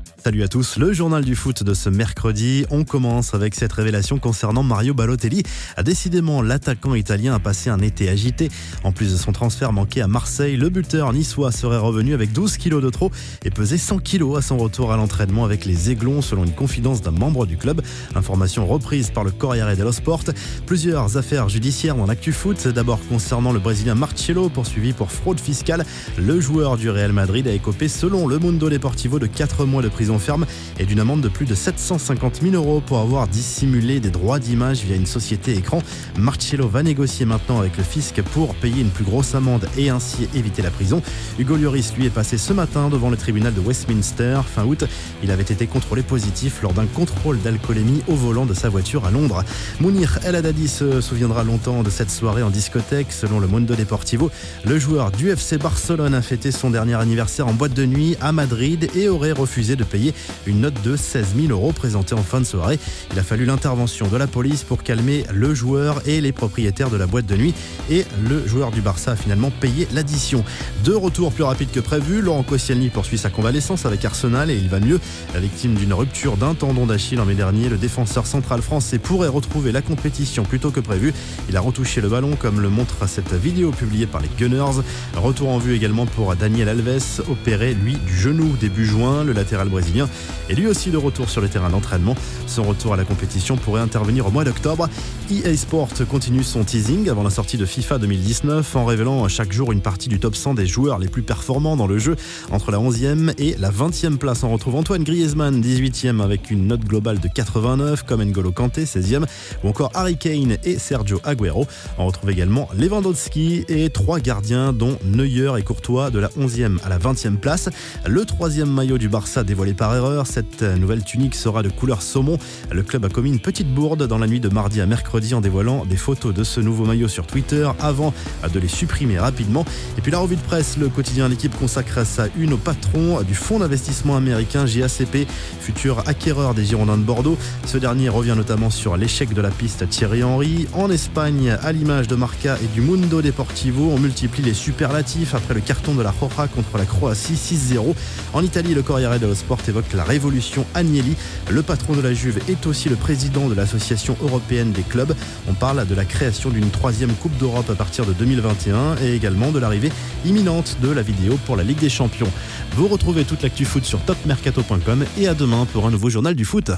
Salut à tous, le journal du foot de ce mercredi. On commence avec cette révélation concernant Mario Balotelli. Décidément, l'attaquant italien a passé un été agité. En plus de son transfert manqué à Marseille, le buteur niçois serait revenu avec 12 kilos de trop et pesait 100 kilos à son retour à l'entraînement avec les Aiglons, selon une confidence d'un membre du club. Information reprise par le Corriere dello Sport. Plusieurs affaires judiciaires dans l'actu foot. D'abord concernant le Brésilien Marcelo, poursuivi pour fraude fiscale. Le joueur du Real Madrid a écopé, selon le Mundo Deportivo, de 4 mois de prison ferme et d'une amende de plus de 750 000 € pour avoir dissimulé des droits d'image via une société écran. Marcelo va négocier maintenant avec le fisc pour payer une plus grosse amende et ainsi éviter la prison. Hugo Lloris, lui, est passé ce matin devant le tribunal de Westminster. Fin août, il avait été contrôlé positif lors d'un contrôle d'alcoolémie au volant de sa voiture à Londres. Mounir El Haddadi se souviendra longtemps de cette soirée en discothèque. Selon le Mundo Deportivo, le joueur du FC Barcelone a fêté son dernier anniversaire en boîte de nuit à Madrid et aurait refusé de payer une note de 16 000 € présentée en fin de soirée. Il a fallu l'intervention de la police pour calmer le joueur et les propriétaires de la boîte de nuit, et le joueur du Barça a finalement payé l'addition. De retour plus rapide que prévu, Laurent Koscielny poursuit sa convalescence avec Arsenal et il va mieux. La victime d'une rupture d'un tendon d'Achille en mai dernier, le défenseur central français pourrait retrouver la compétition plus tôt que prévu. Il a retouché le ballon, comme le montre cette vidéo publiée par les Gunners. Retour en vue également pour Daniel Alves, opéré lui du genou début juin. Le latéral brésilien est lui aussi de retour sur le terrain d'entraînement. Son retour à la compétition pourrait intervenir au mois d'octobre. EA Sport continue son teasing avant la sortie de FIFA 2019 en révélant chaque jour une partie du top 100 des joueurs les plus performants dans le jeu. Entre la 11e et la 20e place, on retrouve Antoine Griezmann, 18e avec une note globale de 89, comme N'Golo Kanté, 16e, ou encore Harry Kane et Sergio Agüero. On retrouve également Lewandowski et 3 gardiens dont Neuer et Courtois, de la 11e à la 20e place. Le 3e maillot du Barça dévoilé par erreur. Cette nouvelle tunique sera de couleur saumon. Le club a commis une petite bourde dans la nuit de mardi à mercredi en dévoilant des photos de ce nouveau maillot sur Twitter avant de les supprimer rapidement. Et puis la revue de presse, le quotidien L'équipe consacre sa une au patron du fonds d'investissement américain JACP, futur acquéreur des Girondins de Bordeaux. Ce dernier revient notamment sur l'échec de la piste Thierry Henry. En Espagne, à l'image de Marca et du Mundo Deportivo, on multiplie les superlatifs après le carton de la Roja contre la Croatie 6-0. En Italie, le Corriere dello Sport évoque la révolution Agnelli. Le patron de la Juve est aussi le président de l'association européenne des clubs. On parle de la création d'une 3e Coupe d'Europe à partir de 2021 et également de l'arrivée imminente de la vidéo pour la Ligue des Champions. Vous retrouvez toute l'actu foot sur topmercato.com et à demain pour un nouveau journal du foot.